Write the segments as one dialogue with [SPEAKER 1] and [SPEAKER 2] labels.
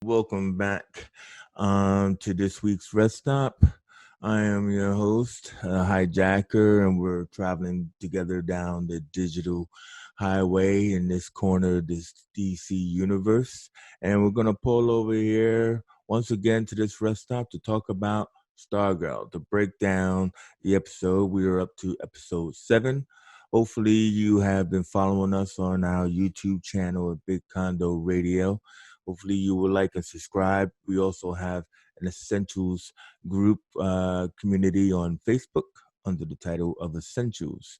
[SPEAKER 1] welcome back to this week's Rest Stop. I am your host, Hijacker, and we're traveling together down the digital highway in this corner of this DC universe. And we're going to pull over here once again to this Rest Stop to talk about Stargirl, to break down the episode. We are up to episode 7. Hopefully, you have been following us on our YouTube channel at Big Condo Radio. Hopefully, you will like and subscribe. We also have an Essentials group community on Facebook under the title of Essentials.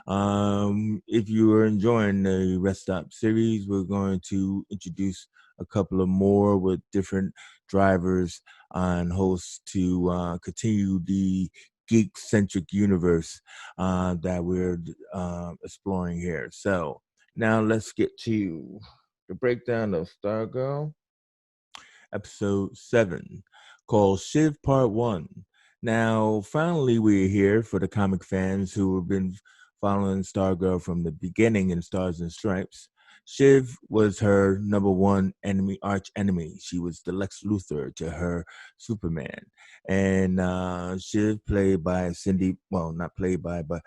[SPEAKER 1] If you are enjoying the Rest Stop series, we're going to introduce a couple of more with different drivers and hosts to continue the geek-centric universe that we're exploring here. So now let's get to the breakdown of Stargirl, episode 7, called Shiv Part 1. Now, finally, we're here for the comic fans who have been following Stargirl from the beginning in Stars and Stripes. Shiv was her number one enemy, arch enemy. She was the Lex Luthor to her Superman. And Shiv, played by Cindy, well, not played by, but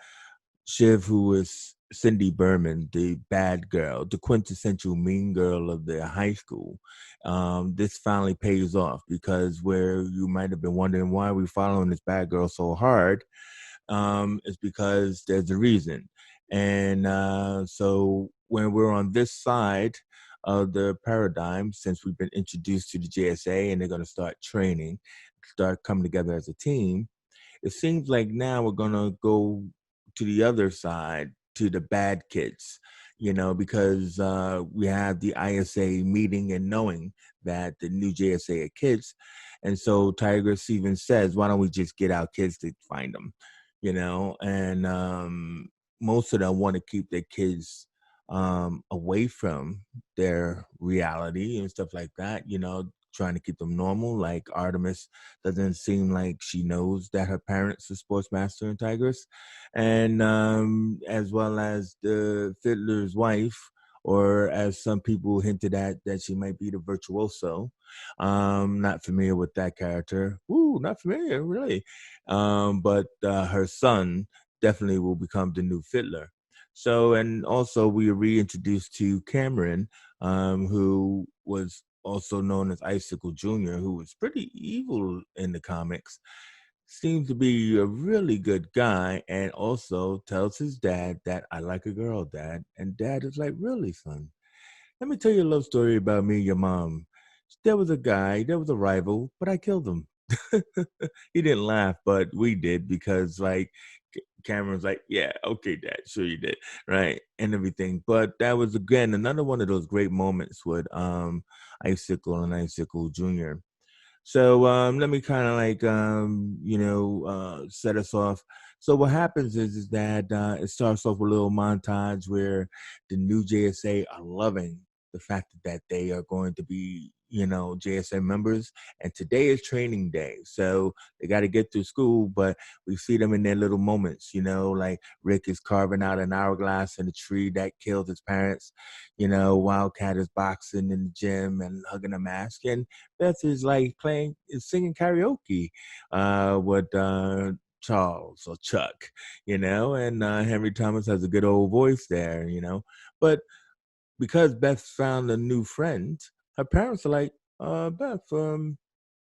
[SPEAKER 1] Shiv, who was Cindy Berman, the bad girl, the quintessential mean girl of the high school. This finally pays off because where you might have been wondering why we're following this bad girl so hard, is because there's a reason. And so when we're on this side of the paradigm, since we've been introduced to the JSA and they're going to start training, start coming together as a team, it seems like now we're going to go to the other side, to the bad kids, because we have the ISA meeting and knowing that the new JSA are kids. And so Tigress even says, why don't we just get our kids to find them, and most of them want to keep their kids away from their reality and stuff like that, trying to keep them normal. Like Artemis doesn't seem like she knows that her parents are Sportsmaster and Tigress, and as well as the Fiddler's wife, or as some people hinted at, that she might be the virtuoso. Not familiar with that character. Ooh, not familiar, really. But her son definitely will become the new Fiddler. So, and also we are reintroduced to Cameron, who was also known as Icicle Jr., who was pretty evil in the comics. Seems to be a really good guy, and also tells his dad that I like a girl, Dad. And Dad is like, really, son? Let me tell you a love story about me and your mom. There was a guy, there was a rival, but I killed him. He didn't laugh, but we did because, like, Cameron's like, yeah, okay, Dad, sure you did, right, and everything. But that was again another one of those great moments with Icicle and Icicle Jr. So let me kind of like set us off. So what happens is that it starts off with a little montage where the new JSA are loving the fact that they are going to be, JSA members, and today is training day, so they got to get through school. But we see them in their little moments, like Rick is carving out an hourglass in a tree that killed his parents. Wildcat is boxing in the gym and hugging a mask, and Beth is like singing karaoke with Charles or Chuck, and Henry Thomas has a good old voice there, But because Beth found a new friend, her parents are like, Beth,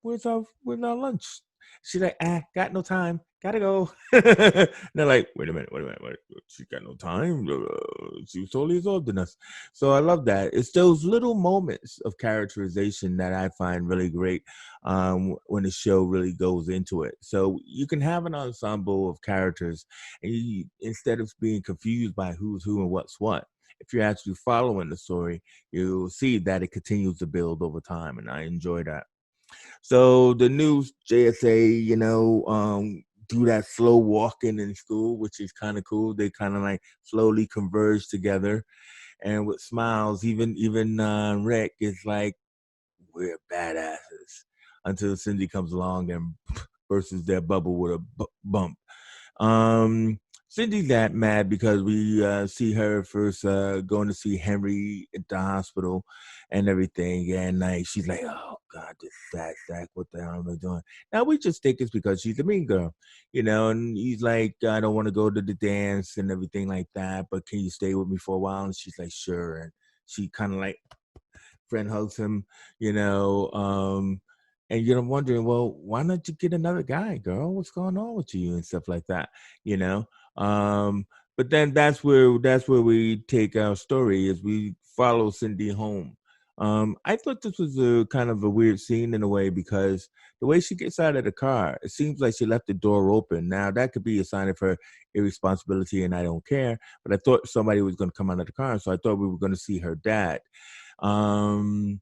[SPEAKER 1] where's our lunch? She's like, got no time, gotta go. And they're like, wait a minute, she's got no time. She was totally absorbed in us. So I love that. It's those little moments of characterization that I find really great when the show really goes into it. So you can have an ensemble of characters, and instead of being confused by who's who and what's what, if you're actually following the story, you'll see that it continues to build over time, and I enjoy that. So the new JSA, do that slow walking in school, which is kind of cool. They kind of like slowly converge together, and with smiles. Even Rick is like, we're badasses, until Cindy comes along and bursts their bubble with a bump. Um, Cindy's that mad because we see her first going to see Henry at the hospital and everything, and like she's like, "Oh God, this fat sack, what the hell am I doing?" Now we just think it's because she's a mean girl, and he's like, "I don't want to go to the dance and everything like that, but can you stay with me for a while?" And she's like, "Sure," and she kind of like friend hugs him, you know, and you're wondering, well, why not you get another guy, girl? What's going on with you and stuff like that, you know? Um, but then that's where we take our story is we follow Cindy home. I thought this was a kind of a weird scene in a way because the way she gets out of the car, it seems like she left the door open. Now that could be a sign of her irresponsibility and I don't care. But I thought somebody was going to come out of the car, so I thought we were going to see her dad. um,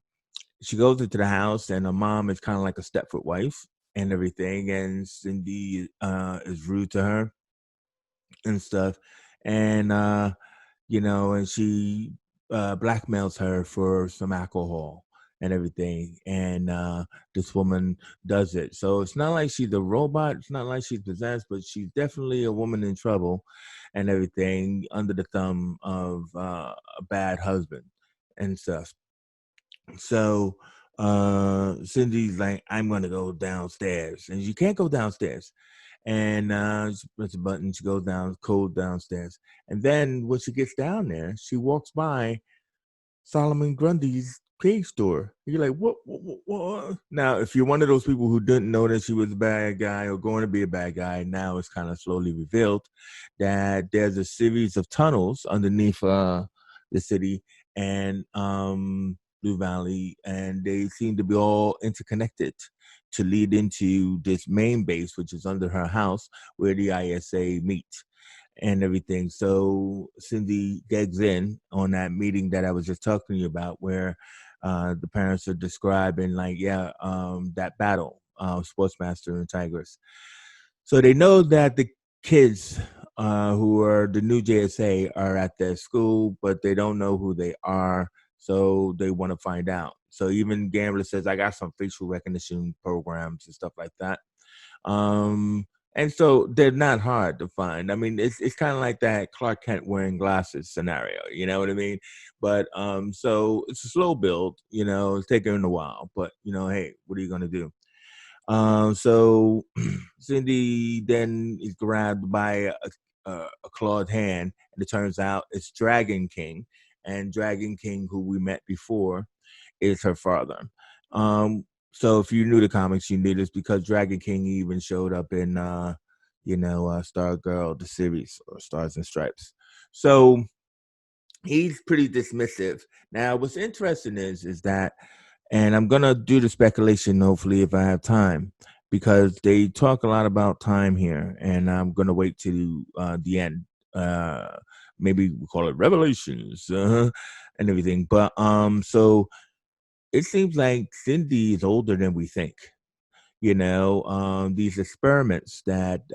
[SPEAKER 1] she goes into the house, and her mom is kind of like a Stepford wife and everything. And Cindy is rude to her and stuff, and and she blackmails her for some alcohol and everything. And this woman does it. So it's not like she's a robot. It's not like she's possessed, but she's definitely a woman in trouble and everything under the thumb of a bad husband and stuff. So Cindy's like, I'm gonna go downstairs. And you can't go downstairs. And she press a button, she goes down, code downstairs. And then when she gets down there, she walks by Solomon Grundy's cage store. You're like, what? Now, if you're one of those people who didn't know that she was a bad guy or going to be a bad guy, now it's kind of slowly revealed that there's a series of tunnels underneath the city and Blue Valley, and they seem to be all interconnected to lead into this main base, which is under her house, where the ISA meet and everything. So Cindy digs in on that meeting that I was just talking to you about, where the parents are describing, like, that battle, Sportsmaster and Tigress. So they know that the kids who are the new JSA are at their school, but they don't know who they are. So they want to find out. So even Gambler says, I got some facial recognition programs and stuff like that. Um, and so they're not hard to find. I mean, it's kind of like that Clark Kent wearing glasses scenario. You know what I mean? But so it's a slow build. It's taking a while. But hey, what are you gonna do? So Cindy then is grabbed by a clawed hand, and it turns out it's Dragon King, and Dragon King, who we met before, is her father. So if you knew the comics, you knew this because Dragon King even showed up in Stargirl, the series, or Stars and Stripes. So he's pretty dismissive. Now, what's interesting is that, and I'm gonna do the speculation hopefully if I have time, because they talk a lot about time here, and I'm gonna wait to the end. Maybe we call it revelations and everything. But so it seems like Cindy is older than we think. These experiments that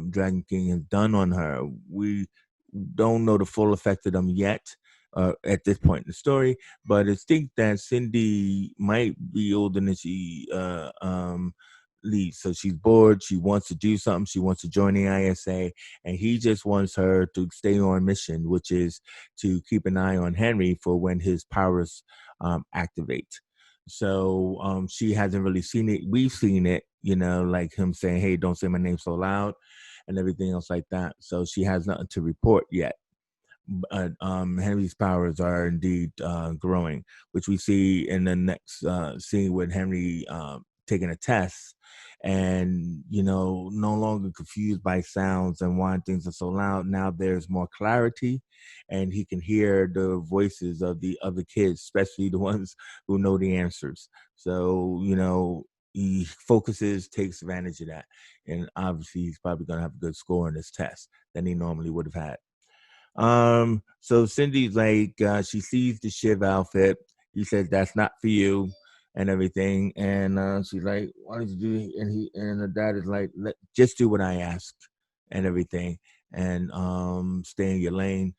[SPEAKER 1] Dragon King has done on her, we don't know the full effect of them yet at this point in the story, but I think that Cindy might be older than she leads. So she's bored, she wants to do something, she wants to join the ISA, and he just wants her to stay on mission, which is to keep an eye on Henry for when his powers activate. So she hasn't really seen it. We've seen it, like him saying, "Hey, don't say my name so loud," and everything else like that. So she has nothing to report yet. But Henry's powers are indeed growing, which we see in the next scene with Henry taking a test, and no longer confused by sounds and why things are so loud. Now there's more clarity, and he can hear the voices of the other kids, especially the ones who know the answers. So he focuses, takes advantage of that, and obviously he's probably going to have a good score in this test than he normally would have had. So Cindy's like, she sees the Shiv outfit. He says, that's not for you and everything. And she's like, why did you do? And her dad is like, just do what I asked and everything. And stay in your lane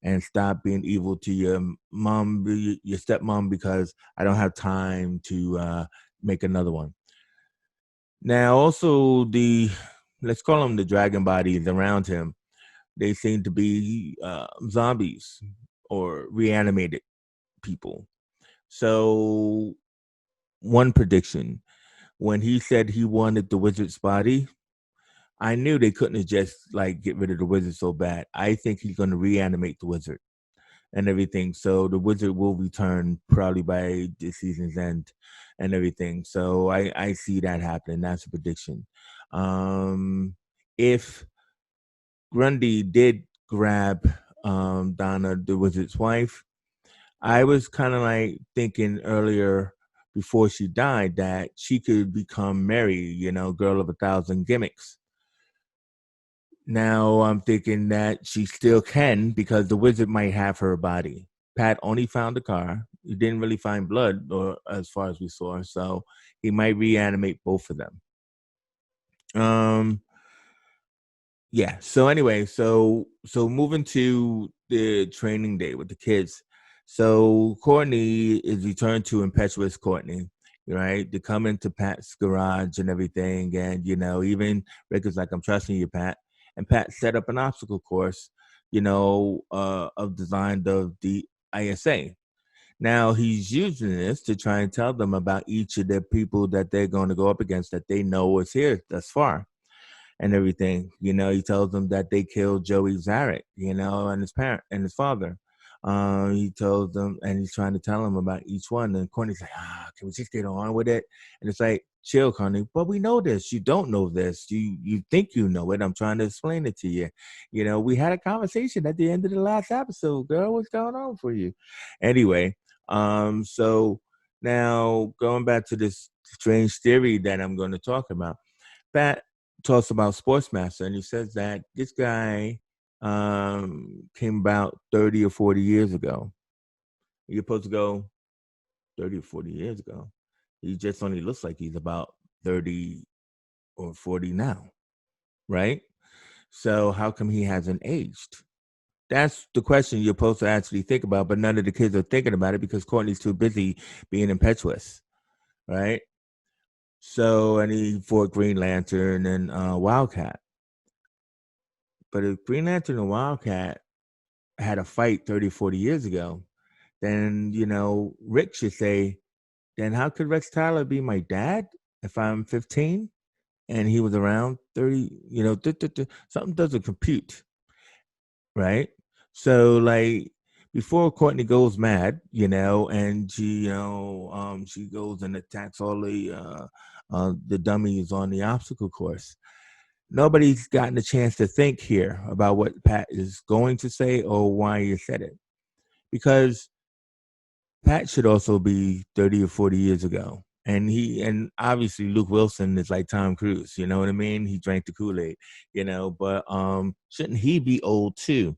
[SPEAKER 1] and stop being evil to your mom, your stepmom, because I don't have time to make another one. Now, also let's call them the dragon bodies around him. they seem to be zombies or reanimated people. So, one prediction, when he said he wanted the wizard's body, I knew they couldn't have just like get rid of the wizard so bad. I think he's going to reanimate the wizard and everything. So the wizard will return probably by the season's end and everything. So I see that happening. That's a prediction. If Grundy did grab Donna, the wizard's wife, I was kind of like thinking earlier before she died that she could become Mary, girl of a thousand gimmicks. Now I'm thinking that she still can because the wizard might have her body. Pat only found the car. He didn't really find blood, or as far as we saw, so he might reanimate both of them. Um, yeah. So anyway, so moving to the training day with the kids. So Courtney is returned to impetuous Courtney, right? To come into Pat's garage and everything, and even Rick is like, "I'm trusting you, Pat." And Pat set up an obstacle course, of designed of the ISA. Now he's using this to try and tell them about each of the people that they're going to go up against that they know is here thus far and everything. He tells them that they killed Joey Zarek, and his parent and his father. He tells them, and he's trying to tell them about each one. And Courtney's like, can we just get on with it? And it's like, chill, Courtney. But we know this. You don't know this. You think you know it. I'm trying to explain it to you. We had a conversation at the end of the last episode, girl. What's going on for you? Anyway, so now going back to this strange theory that I'm going to talk about. Pat talks about Sportsmaster, and he says that this guy came about 30 or 40 years ago. You're supposed to go 30 or 40 years ago. He just only looks like he's about 30 or 40 now, right? So how come he hasn't aged? That's the question you're supposed to actually think about, but none of the kids are thinking about it because Courtney's too busy being impetuous, right? So, and he fought Green Lantern and Wildcat. But if Green Lantern and Wildcat had a fight 30, 40 years ago, then, Rick should say, then how could Rex Tyler be my dad if I'm 15 and he was around 30? Something doesn't compute, right? So, like, before Courtney goes mad, and she goes and attacks all the dummies on the obstacle course. Nobody's gotten a chance to think here about what Pat is going to say or why he said it. Because Pat should also be 30 or 40 years ago. And obviously Luke Wilson is like Tom Cruise, you know what I mean? He drank the Kool-Aid, but shouldn't he be old too?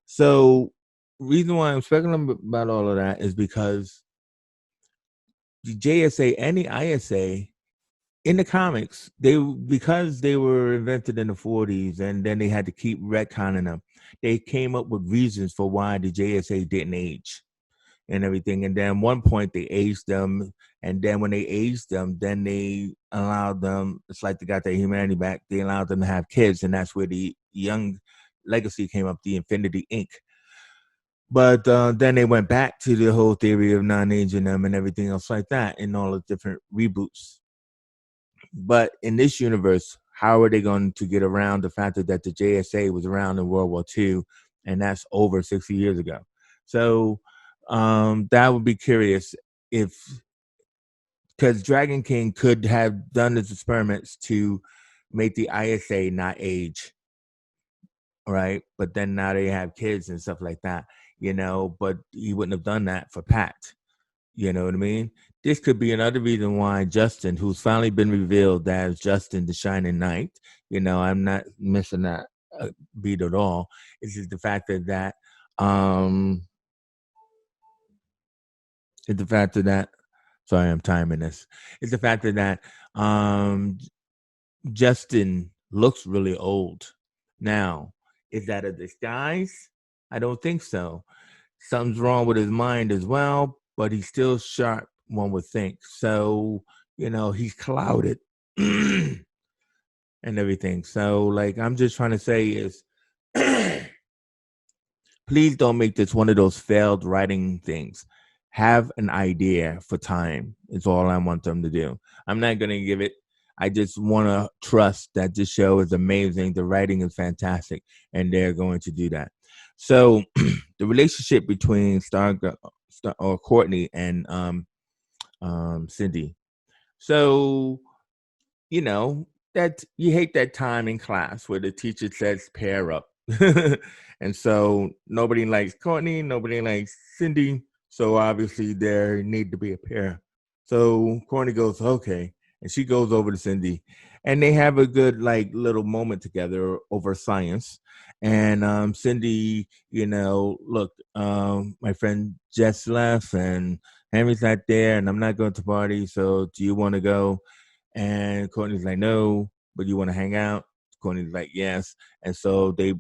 [SPEAKER 1] So reason why I'm speculating about all of that is because the JSA and the ISA in the comics, because they were invented in the 40s and then they had to keep retconning them, they came up with reasons for why the JSA didn't age and everything. And then at one point they aged them, and then when they aged them, then they allowed them, it's like they got their humanity back, they allowed them to have kids, and that's where the young legacy came up, the Infinity Inc. But then they went back to the whole theory of non-aging them and everything else like that in all the different reboots. But in this universe, how are they going to get around the fact that the JSA was around in World War II, and that's over 60 years ago? So that would be curious if, because Dragon King could have done his experiments to make the ISA not age, right? But then now they have kids and stuff like that, but he wouldn't have done that for Pat. You know what I mean? This could be another reason why Justin, who's finally been revealed as Justin the Shining Knight, I'm not missing that beat at all. It's just the fact um, it's the fact that, sorry, I'm timing this. It's the fact that Justin looks really old. Now, is that a disguise? I don't think so. Something's wrong with his mind as well, but he's still sharp, one would think. So, he's clouded and everything. So, like, I'm just trying to say is Please don't make this one of those failed writing things. Have an idea for time is all I want them to do. I'm not going to give it. I just want to trust that this show is amazing. The writing is fantastic, and they're going to do that. So, the relationship between or Courtney and Cindy. So, you know, that you hate that time in class where the teacher says pair up. And so nobody likes Courtney, nobody likes Cindy. So obviously there need to be a pair. So Courtney goes, okay. And she goes over to Cindy and they have a good like little moment together over science. And Cindy, look, my friend Jess left and Henry's not there and I'm not going to party. So do you want to go? And Courtney's like, no, but you want to hang out? Courtney's like, yes. And so they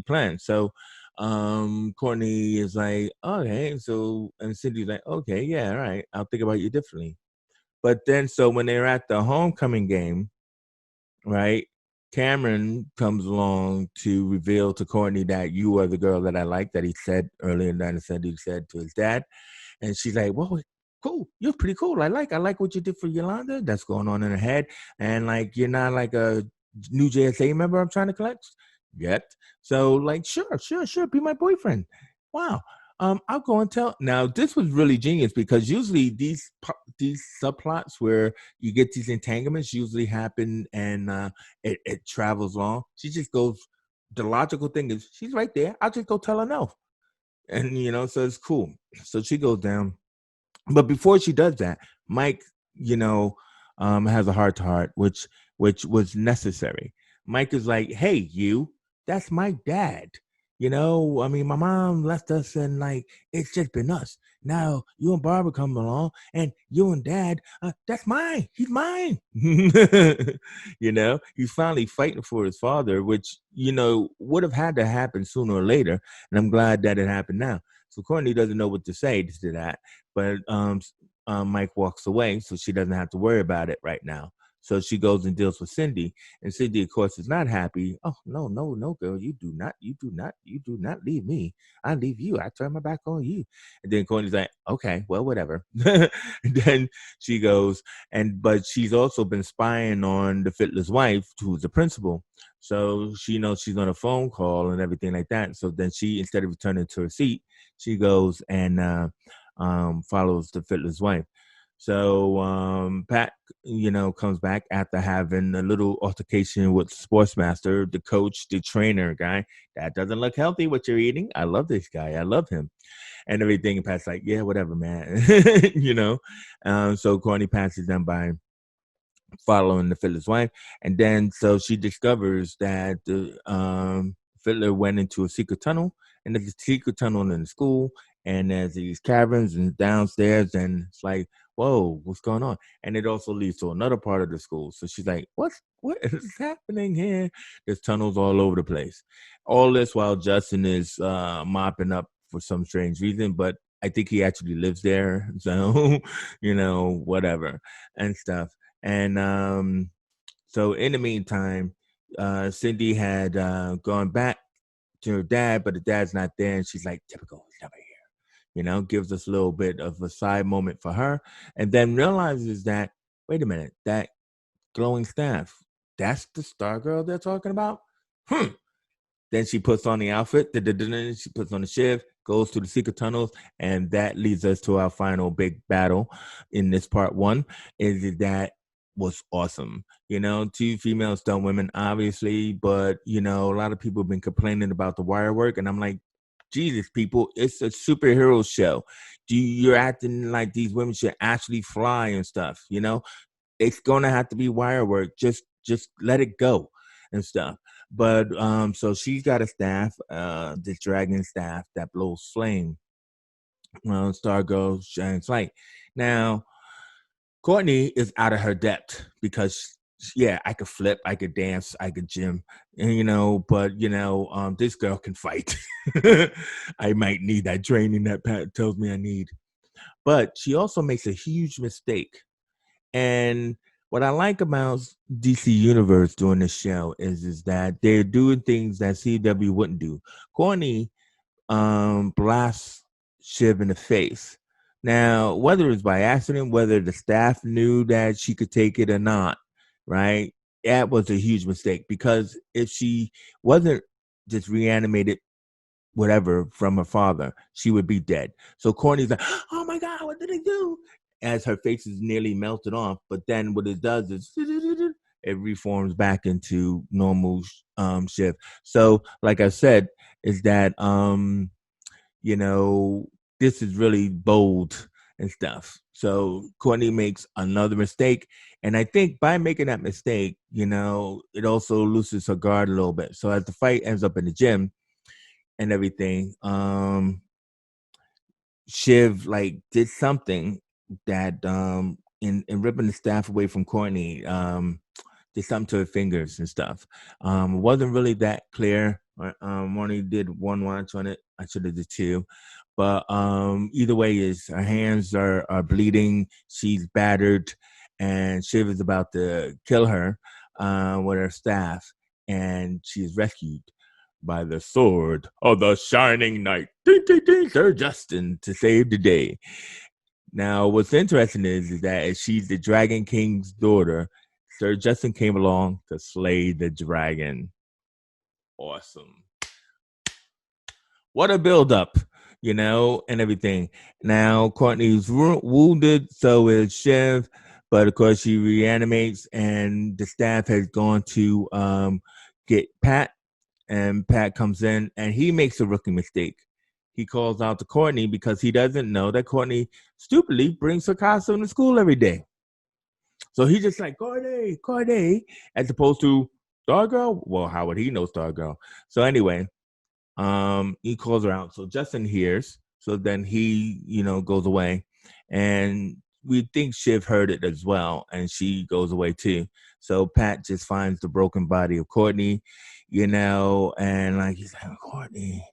[SPEAKER 1] plan. So Courtney is like, okay. So and Cindy's like, okay, yeah, all right. I'll think about you differently. But then so when they're at the homecoming game, right? Cameron comes along to reveal to Courtney that you are the girl that I like, that he said earlier that he said to his dad. And she's like, "Whoa, cool. You're pretty cool. I like what you did for Yolanda. That's going on in her head. And like, you're not like a new JSA member I'm trying to collect yet. So like, sure. Be my boyfriend. Wow. I'll go and tell. Now, this was really genius because usually these subplots where you get these entanglements usually happen and it travels long. She just goes. The logical thing is she's right there. I'll just go tell her no, and so it's cool. So she goes down, but before she does that, Mike, has a heart to heart, which was necessary. Mike is like, "Hey, that's my dad. I mean, my mom left us, and like, it's just been us. Now you and Barbara come along, and you and Dad, that's mine. He's mine. He's finally fighting for his father, which would have had to happen sooner or later, and I'm glad that it happened now. So Courtney doesn't know what to say to that, but Mike walks away, so she doesn't have to worry about it right now. So she goes and deals with Cindy, and Cindy, of course, is not happy. Oh, no, girl, you do not leave me. I leave you. I turn my back on you. And then Courtney's like, okay, well, whatever. And then she goes, but she's also been spying on the Fiddler's wife, who's the principal. So she knows she's on a phone call and everything like that. So then she, instead of returning to her seat, she goes and follows the Fiddler's wife. So Pat, comes back after having a little altercation with Sportsmaster, the coach, the trainer guy. That doesn't look healthy what you're eating. I love this guy. I love him. And everything. And Pat's like, yeah, whatever, man. So Courtney passes them by following the Fiddler's wife. And then so she discovers that the Fiddler went into a secret tunnel, and there's a secret tunnel in the school, and there's these caverns and downstairs, and it's like, whoa, what's going on? And it also leads to another part of the school. So she's like, what is happening here? There's tunnels all over the place. All this while Justin is mopping up for some strange reason, but I think he actually lives there. So, whatever and stuff. And so in the meantime, Cindy had gone back to her dad, but the dad's not there. And she's like, typical, he's never here. Gives us a little bit of a side moment for her. And then realizes that, wait a minute, that glowing staff, that's the Stargirl they're talking about? Then she puts on the outfit, she puts on the Shiv, goes to the secret tunnels, and that leads us to our final big battle in this part one, is that was awesome. Two female stunt women, obviously, but a lot of people have been complaining about the wire work, and I'm like, Jesus, people, it's a superhero show. You're acting like these women should actually fly and stuff, It's gonna have to be wire work. Just let it go and stuff. But so she's got a staff, this dragon staff that blows flame. Stargirl shines light. Now, Courtney is out of her depth because I could flip, I could dance, I could gym, and but this girl can fight. I might need that training that Pat tells me I need. But she also makes a huge mistake. And what I like about DC Universe doing this show is that they're doing things that CW wouldn't do. Courtney blasts Shiv in the face. Now, whether it's by accident, whether the staff knew that she could take it or not, right? That was a huge mistake because if she wasn't just reanimated, whatever, from her father, she would be dead. So Courtney's like, oh my God, what did I do? As her face is nearly melted off. But then what it does is it reforms back into normal Shiv. So, like I said, is that you know, this is really bold and stuff. So Courtney makes another mistake. And I think by making that mistake, it also loosens her guard a little bit. So as the fight ends up in the gym and everything, Shiv did something that in ripping the staff away from Courtney, did something to her fingers and stuff. It wasn't really that clear. Only did one watch on it. I should have did two. But either way is her hands are bleeding. She's battered, and Shiv is about to kill her with her staff, and she is rescued by the sword of the shining knight, ding, ding, ding, Sir Justin, to save the day. Now, what's interesting is that as she's the Dragon King's daughter, Sir Justin came along to slay the dragon. Awesome. What a build up, and everything. Now, Courtney's wounded, so is Shiv, but of course, she reanimates, and the staff has gone to get Pat, and Pat comes in, and he makes a rookie mistake. He calls out to Courtney because he doesn't know that Courtney stupidly brings her costume to school every day. So he's just like, Courtney, as opposed to Stargirl. Well, how would he know Stargirl? So anyway, he calls her out. So Justin hears. So then he, goes away. And we think Shiv heard it as well. And she goes away too. So Pat just finds the broken body of Courtney, and he's like, Courtney,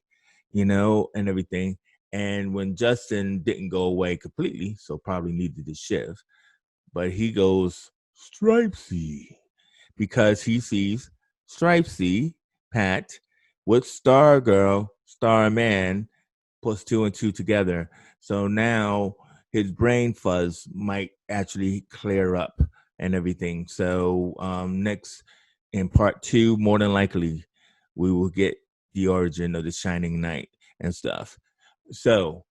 [SPEAKER 1] and everything. And when Justin didn't go away completely, so probably neither did Shiv, but he goes Stripesy because he sees Stripesy, Pat, with Stargirl, Starman, plus two and two together. So now his brain fuzz might actually clear up and everything. So next in part 2, more than likely, we will get the origin of the Shining Knight and stuff. So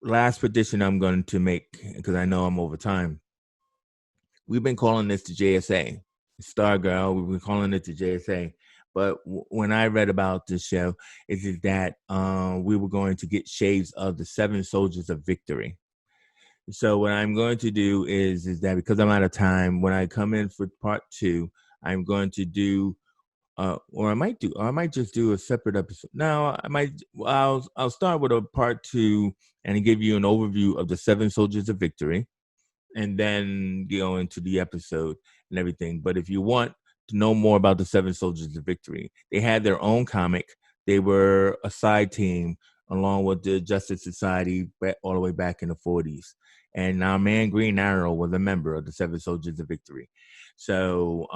[SPEAKER 1] last prediction I'm going to make, because I know I'm over time. We've been calling this the JSA, Stargirl. We've been calling it the JSA. But when I read about this show, is that we were going to get shades of the 7 Soldiers of Victory. So what I'm going to do is that because I'm out of time, when I come in for part 2, I'm going to do, or I might just do a separate episode. No, I'll start with a part 2 and give you an overview of the 7 Soldiers of Victory, and then go into the episode and everything. But if you want to know more about the 7 Soldiers of Victory, they had their own comic. They were a side team along with the Justice Society all the way back in the 40s. And our man Green Arrow was a member of the 7 Soldiers of Victory. So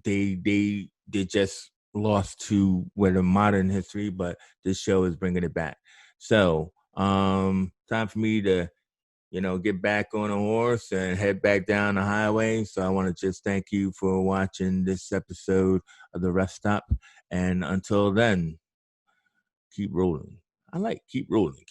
[SPEAKER 1] they just lost to where the modern history, but this show is bringing it back. So time for me to get back on a horse and head back down the highway. So I want to just thank you for watching this episode of The Rest Stop. And until then, keep rolling. Keep rolling.